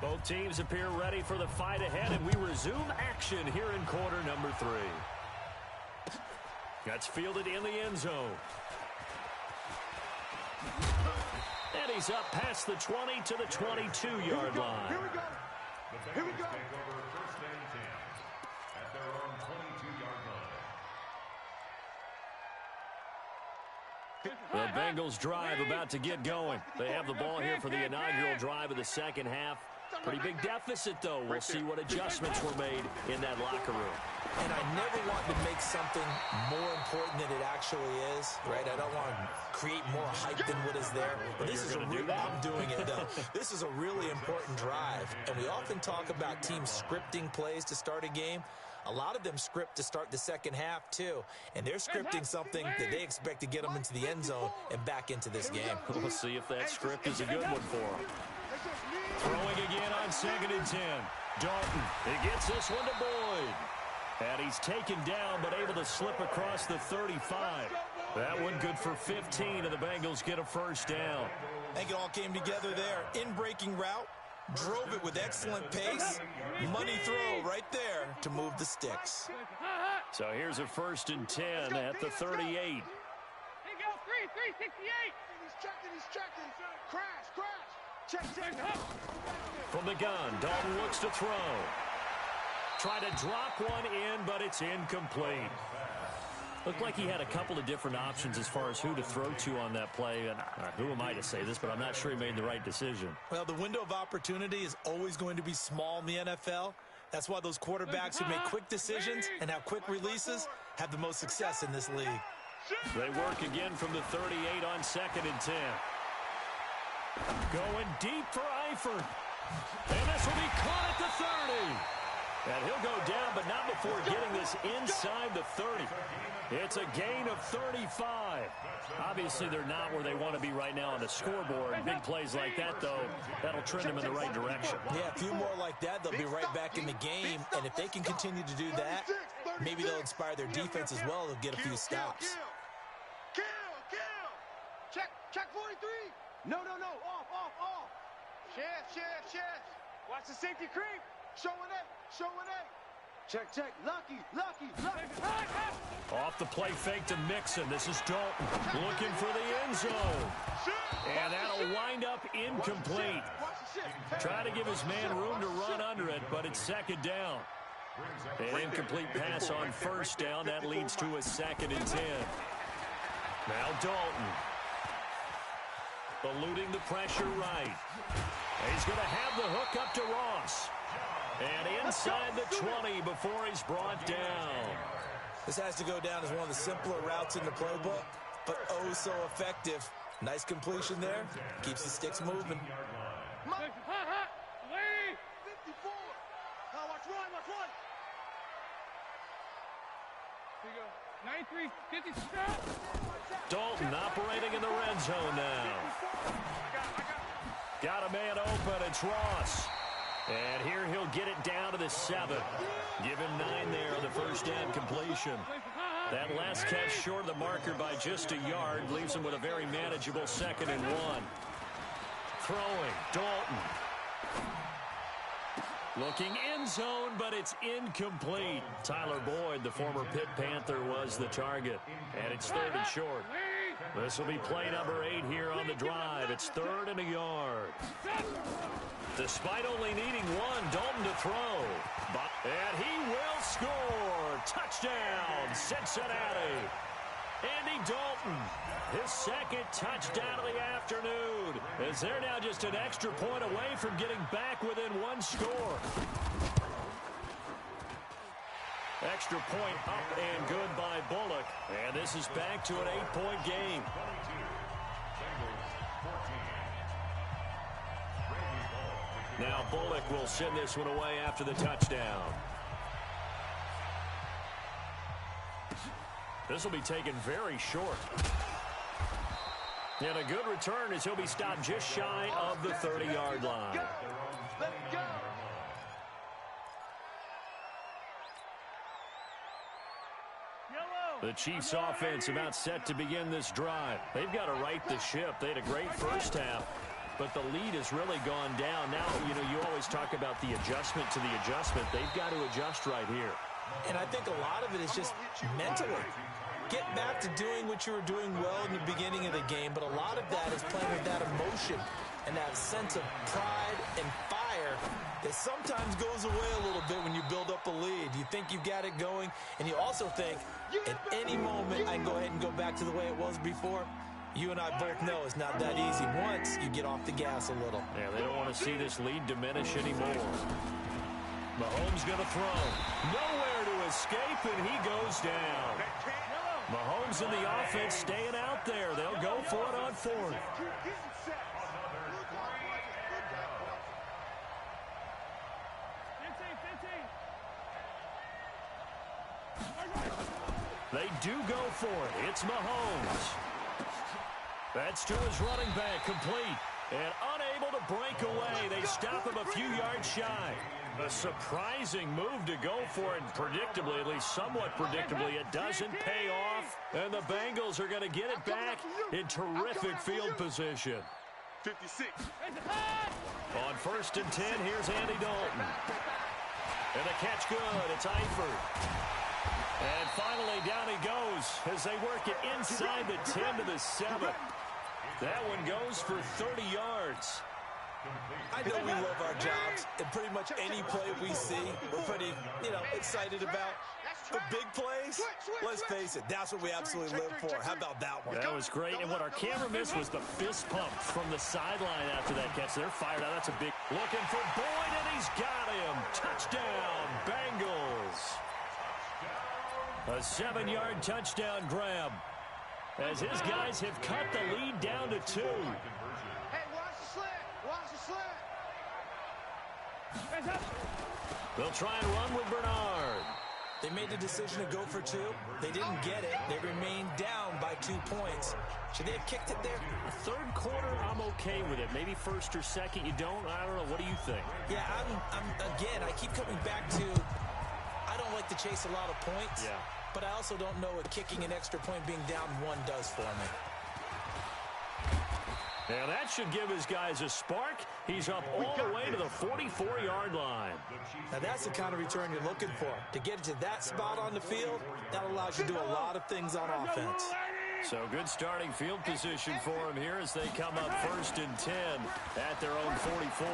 Both teams appear ready for the fight ahead, and we resume action here in quarter number 3. That's fielded in the end zone. And he's up past the 20 to the 22-yard line. Here we go. Here we go. The Bengals drive about to get going. They have the ball here for the inaugural drive of the second half. Pretty big deficit, though. We'll see what adjustments were made in that locker room. And I never want to make something more important than it actually is, right? I don't want to create more hype than what is there. But this is I'm doing it, though. This is a really important drive. And we often talk about teams scripting plays to start a game. A lot of them script to start the second half, too. And they're scripting something that they expect to get them into the end zone and back into this game. We'll see if that script is a good one for them. Throwing again on 2nd and 10. Dalton, he gets this one to Boyd. And he's taken down, but able to slip across the 35. That one good for 15, and the Bengals get a first down. I think it all came together there. In-breaking route. Drove it with excellent pace. Money throw right there to move the sticks. So here's a 1st and 10 at the 38. Here go, 368. He's checking. Crash. Check. From the gun, Dalton looks to throw. Try to drop one in, but it's incomplete. Looked like he had a couple of different options as far as who to throw to on that play. And who am I to say this, but I'm not sure he made the right decision. Well, the window of opportunity is always going to be small in the NFL. That's why those quarterbacks who make quick decisions and have quick releases have the most success in this league. They work again from the 38 on 2nd and 10. Going deep for Eifert. And this will be caught at the 30. And he'll go down, but not before getting this inside the 30. It's a gain of 35. Obviously, they're not where they want to be right now on the scoreboard. Big plays like that, though, that'll trend them in the right direction. Yeah, a few more like that, they'll be right back in the game. And if they can continue to do that, maybe they'll inspire their defense as well. They'll get a few stops. Kill. Check 43. No. Off. Shift. Watch the safety creep. Showing it. Check. Lucky. Off the play fake to Mixon. This is Dalton looking for the end zone. And that'll wind up incomplete. Try to give his man room to run under it, but it's 2nd down. An incomplete pass on 1st down. That leads to a 2nd and 10. Now Dalton. Eluding the pressure right. He's going to have the hook up to Ross. And inside the 20 before he's brought down. This has to go down as one of the simpler routes in the playbook, but oh so effective. Nice completion there. Keeps the sticks moving. 54. Now watch run. Here you go. 93, 50. Dalton operating in the red zone now. Got a man open. It's Ross. And here he'll get it down to the 7. Give him 9 there on the first down completion. That last catch short of the marker by just a yard leaves him with a very manageable 2nd and 1. Throwing, Dalton. Looking end zone, but it's incomplete. Tyler Boyd, the former Pitt Panther, was the target. And it's 3rd and short. This will be play number 8 here on the drive. It's 3rd and a yard. Despite only needing 1, Dalton to throw. And he will score. Touchdown, Cincinnati. Andy Dalton, his 2nd touchdown of the afternoon. As they're now just an extra point away from getting back within 1 score. Extra point up and good by Bullock. And this is back to an 8-point game. Now Bullock will send this one away after the touchdown. This will be taken very short. And a good return as he'll be stopped just shy of the 30-yard line. Let's go. The Chiefs offense about set to begin this drive. They've got to right the ship. They had a great first half. but the lead has really gone down. Now, you always talk about the adjustment to the adjustment. They've got to adjust right here. And I think a lot of it is just mentally. Get back to doing what you were doing well in the beginning of the game, but a lot of that is playing with that emotion and that sense of pride and fire that sometimes goes away a little bit when you build up a lead. You think you've got it going, and you also think at any moment I can go ahead and go back to the way it was before. You and I both know it's not that easy once you get off the gas a little. Yeah, they don't want to see this lead diminish anymore. Mahomes going to throw. Nowhere to escape, and he goes down. Mahomes and the offense staying out there. They'll go for it on fourth. They do go for it. It's Mahomes. That's to his running back, complete. And unable to break away. They stop him a few yards shy. A surprising move to go for it, and predictably, at least somewhat predictably, it doesn't pay off. And the Bengals are going to get it back in terrific field position. 56. On 1st and 10, here's Andy Dalton. And the catch good. It's Eifert. And finally, down he goes as they work it inside the 10 to the 7. That one goes for 30 yards. I know we love our jobs, and pretty much any play we see, we're pretty, excited about. But big plays, let's face it, that's what we absolutely live for. How about that one? That was great, and what our camera missed was the fist pump from the sideline after that catch. They're fired out. That's a big looking for Boyd, and he's got him. Touchdown, Bengals. A 7-yard touchdown grab as his guys have cut the lead down to 2. Hey, watch the slant. Watch the slant. They'll try and run with Bernard. They made the decision to go for 2. They didn't get it. They remained down by 2 points. Should they have kicked it there? Third quarter, I'm okay with it. Maybe first or second, you don't? I don't know. What do you think? Yeah, again, I keep coming back to I don't like to chase a lot of points. Yeah. But I also don't know what kicking an extra point being down 1 does for me. Now that should give his guys a spark. He's up all the way to the 44-yard line. Now that's the kind of return you're looking for. To get to that spot on the field, that allows you to do a lot of things on offense. So good starting field position for him here as they come up 1st and 10 at their own 44.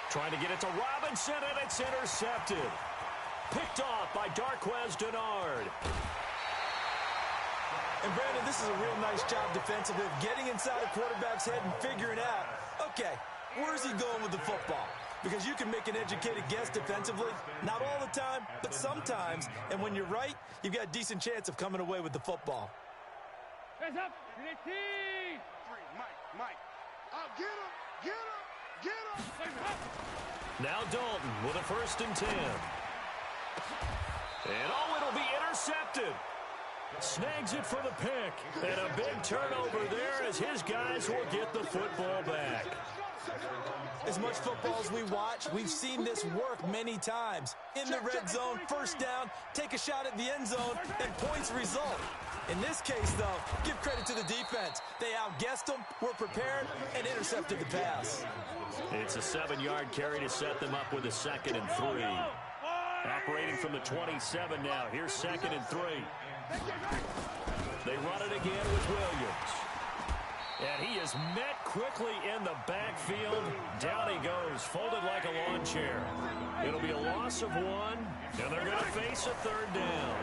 Trying to get it to Robinson, and it's intercepted. Picked off by Darquez Dennard. And, Brandon, this is a real nice job defensively of getting inside a quarterback's head and figuring out, okay, where's he going with the football? Because you can make an educated guess defensively. Not all the time, but sometimes. And when you're right, you've got a decent chance of coming away with the football. Hands up. Mike. Get him. Now Dalton with a 1st and 10. And it'll be intercepted. Snags it for the pick. And a big turnover there as his guys will get the football back. As much football as we watch, we've seen this work many times. In the red zone, first down, take a shot at the end zone, and points result. In this case, though, give credit to the defense. They outguessed them, were prepared, and intercepted the pass. It's a 7-yard carry to set them up with a 2nd and 3. Operating from the 27 now. Here's 2nd and 3. They run it again with Williams. And he is met quickly in the backfield. Down he goes, folded like a lawn chair. It'll be a loss of 1, and they're going to face a 3rd down.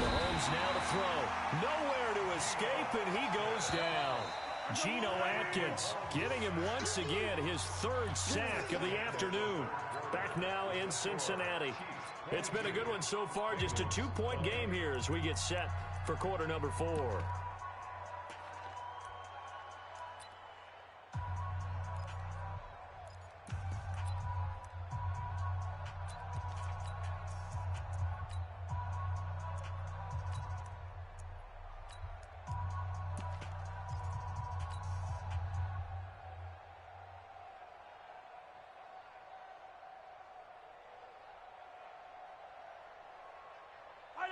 Mahomes now to throw. Nowhere to escape, and he goes down. Geno Atkins getting him once again, his 3rd sack of the afternoon. Back now in Cincinnati. It's been a good one so far, just a 2-point game here as we get set for quarter number 4.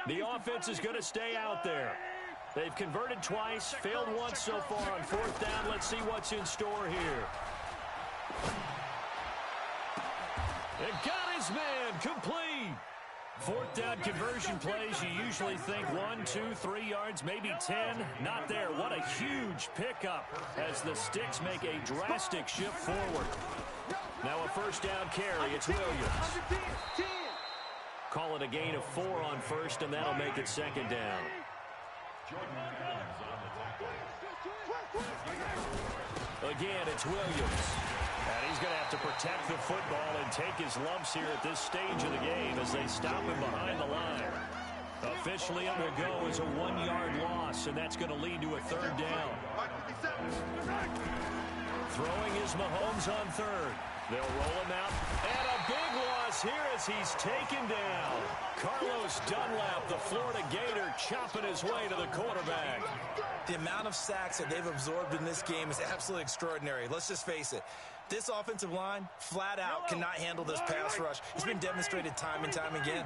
The offense is going to stay out there. They've converted twice, failed once so far on fourth down. Let's see what's in store here. And got his man complete. Fourth down conversion plays, you usually think 1, 2, 3 yards, maybe 10. Not there. What a huge pickup as the Sticks make a drastic shift forward. Now a first down carry. It's Williams. Call it a gain of 4 on first, and that'll make it second down. Again, it's Williams. And he's going to have to protect the football and take his lumps here at this stage of the game as they stop him behind the line. Officially, it will go as a 1-yard loss, and that's going to lead to a third down. Throwing is Mahomes on third. They'll roll him out. And a big loss here as he's taken down. Carlos Dunlap, the Florida Gator, chopping his way to the quarterback. The amount of sacks that they've absorbed in this game is absolutely extraordinary. Let's just face it. This offensive line, flat out, cannot handle this pass rush. It's been demonstrated time and time again.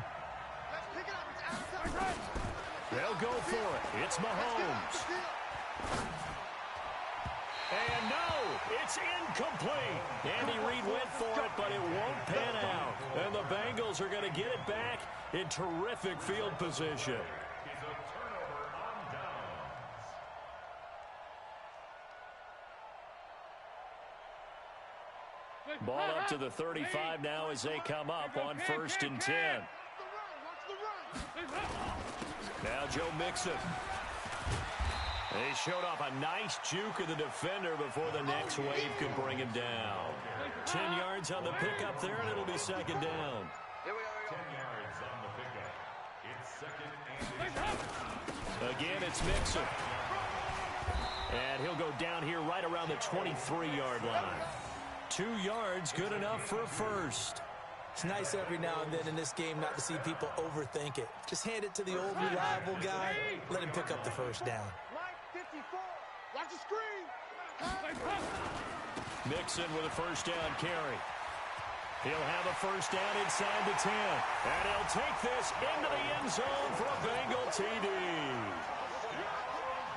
They'll go for it. It's Mahomes. And no, it's incomplete. Andy Reid went for it, but it won't pan out. And the Bengals are going to get it back in terrific field position. Ball up to the 35 now as they come up on 1st and 10. Now Joe Mixon. They showed off a nice juke of the defender before the next wave could bring him down. 10 yards on the pickup there, and it'll be second down. 10 yards on the pickup. It's second and 10. Again, it's Mixon. And he'll go down here right around the 23-yard line. 2 yards, good enough for a first. It's nice every now and then in this game not to see people overthink it. Just hand it to the old reliable guy. Let him pick up the first down. Watch the screen. Mixon with a first down carry. He'll have a first down inside the 10. And he'll take this into the end zone for a Bengal TD.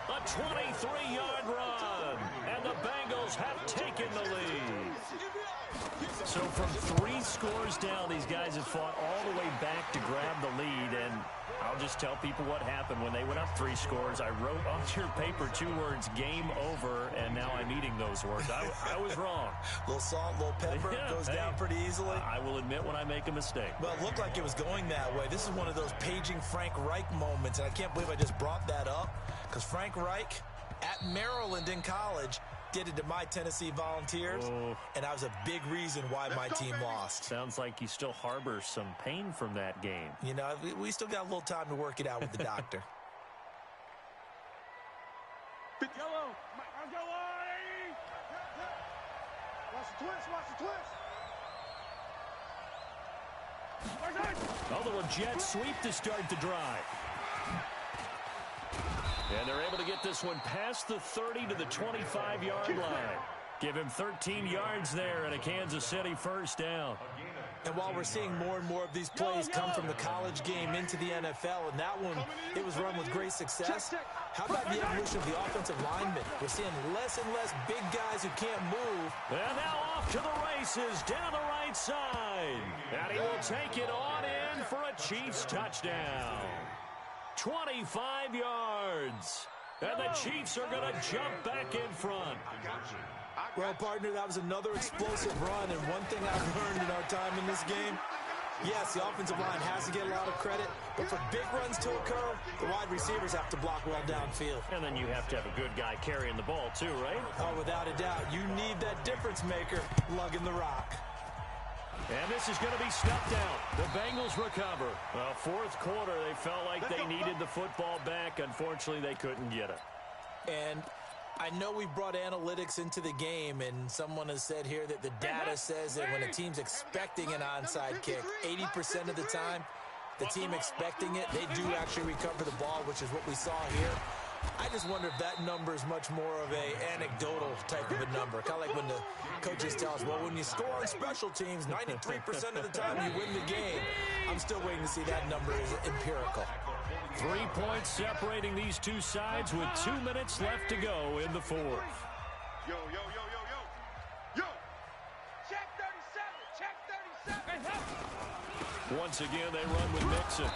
A 23-yard run. And the Bengals have taken the lead. So from 3 scores down, these guys have fought all the way back to grab the lead. And I'll just tell people what happened when they went up 3 scores. I wrote on your paper 2 words, game over, and now I'm eating those words. I was wrong. A little salt, a little pepper, goes down pretty easily. I will admit when I make a mistake. Well, it looked like it was going that way. This is one of those paging Frank Reich moments, and I can't believe I just brought that up, because Frank Reich at Maryland in college did it to my Tennessee Volunteers, and that was a big reason why my team lost. Sounds like you still harbor some pain from that game. You know, we still got a little time to work it out with the doctor. Yellow. Watch the twist. A little jet sweep to start the drive. And they're able to get this one past the 30 to the 25-yard line. Give him 13 yards there and a Kansas City first down. And while we're seeing more and more of these plays come from the college game into the NFL, and that one, it was run with great success, how about the evolution of the offensive linemen? We're seeing less and less big guys who can't move. And now off to the races down the right side. And he will take it on in for a Chiefs touchdown. 25 yards. And the Chiefs are going to jump back in front. Well, partner, that was another explosive run, and one thing I've learned in our time in this game, yes, the offensive line has to get a lot of credit, but for big runs to occur, the wide receivers have to block well downfield. And then you have to have a good guy carrying the ball too, right? Oh, without a doubt. You need that difference maker lugging the rock. And this is going to be snuffed out. The Bengals recover. Well, fourth quarter, they felt like they needed the football back. Unfortunately, they couldn't get it. And I know we brought analytics into the game, and someone has said here that the data says that when a team's expecting an onside kick, 80% of the time, the team expecting it, they do actually recover the ball, which is what we saw here. I just wonder if that number is much more of a anecdotal type of a number. Kind of like when the coaches tell us, well, when you score on special teams, 93% of the time you win the game. I'm still waiting to see that number is empirical. 3 points separating these two sides with 2 minutes left to go in the fourth. Yo, yo, yo, yo, yo. Yo. Check 37. Check 37. Once again, they run with Mixon.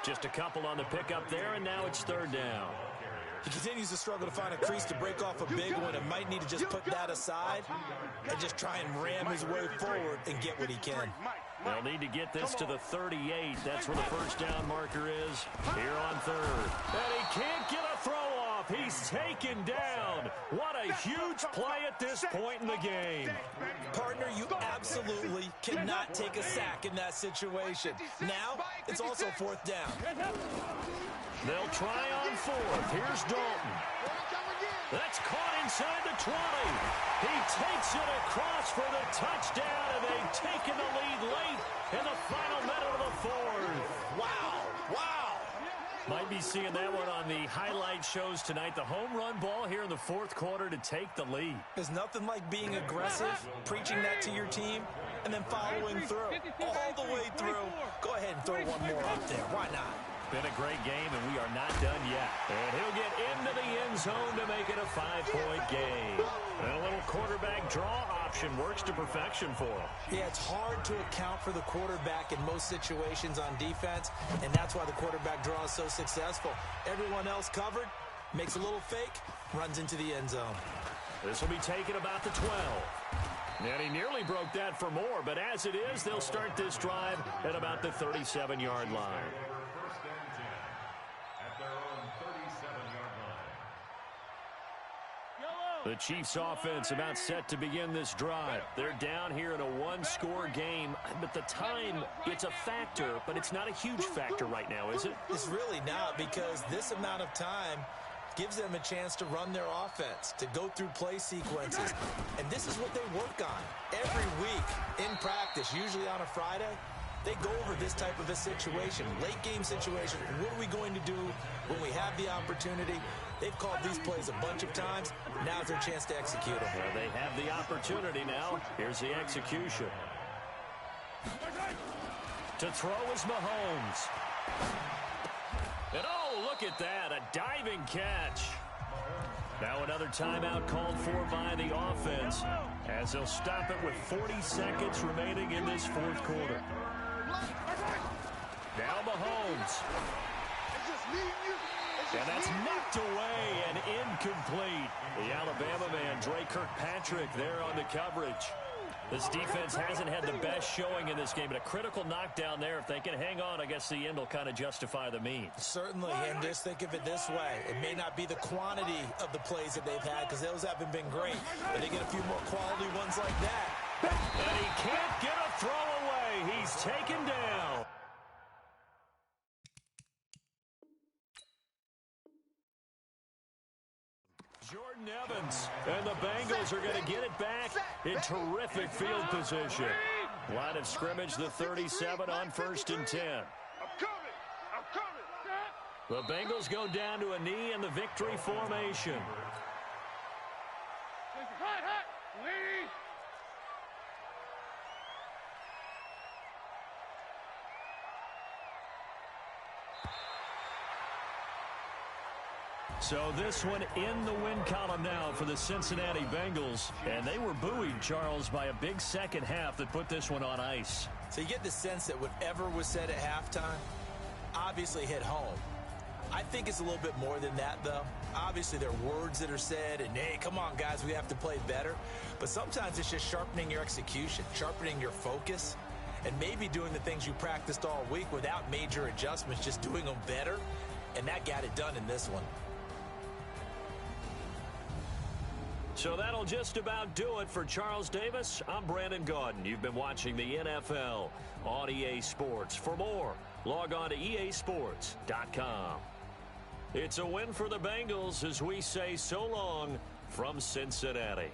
Just a couple on the pickup there, and now it's third down. He continues to struggle to find a crease to break off a big one and might need to just put that aside and just try and ram his way forward and get what he can. They'll need to get this to the 38. That's where the first down marker is here on third. And he can't get a throw off. He's taken down. What a huge play at this point in the game. Partner, you absolutely cannot take a sack in that situation. Now, it's also fourth down. They'll try on fourth. Here's Dalton. That's caught inside the 20. He takes it across for the touchdown, and they've taken the lead late in the final minute of the fourth. Wow, wow. Might be seeing that one on the highlight shows tonight. The home run ball here in the fourth quarter to take the lead. There's nothing like being aggressive, preaching that to your team, and then following through. All the way through. Go ahead and throw one more up there. Why not? Been a great game, and we are not done yet. And he'll get into the end zone to make it a 5-point game. And a little quarterback draw option works to perfection for him. Yeah, it's hard to account for the quarterback in most situations on defense, and that's why the quarterback draw is so successful. Everyone else covered, makes a little fake, runs into the end zone. This will be taken about the 12. And he nearly broke that for more, but as it is, they'll start this drive at about the 37-yard line. The Chiefs offense about set to begin this drive. They're down here in a one-score game. But the time, it's a factor, but it's not a huge factor right now, is it? It's really not, because this amount of time gives them a chance to run their offense, to go through play sequences. And this is what they work on every week in practice, usually on a Friday. They go over this type of a situation, late game situation. What are we going to do when we have the opportunity? They've called these plays a bunch of times. Now's their chance to execute them. Well, they have the opportunity now. Here's the execution. To throw is Mahomes. And oh, look at that, a diving catch. Now another timeout called for by the offense as they'll stop it with 40 seconds remaining in this fourth quarter. Now Mahomes. And that's knocked away and incomplete. The Alabama man, Dre Kirkpatrick, there on the coverage. This defense hasn't had the best showing in this game, but a critical knockdown there. If they can hang on, I guess the end will kind of justify the means. Certainly, and just think of it this way. It may not be the quantity of the plays that they've had, because those haven't been great, but they get a few more quality ones like that. And he can't get a throw away. He's taken down. Jordan Evans, and the Bengals are going to get it back in terrific field position. Line of scrimmage, the 37 on 1st and 10. I'm coming. The Bengals go down to a knee in the victory formation. So this one in the win column now for the Cincinnati Bengals. And they were buoyed, Charles, by a big second half that put this one on ice. So you get the sense that whatever was said at halftime obviously hit home. I think it's a little bit more than that, though. Obviously, there are words that are said, and, hey, come on, guys, we have to play better. But sometimes it's just sharpening your execution, sharpening your focus, and maybe doing the things you practiced all week without major adjustments, just doing them better. And that got it done in this one. So that'll just about do it for Charles Davis. I'm Brandon Gaudin. You've been watching the NFL on EA Sports. For more, log on to easports.com. It's a win for the Bengals as we say so long from Cincinnati.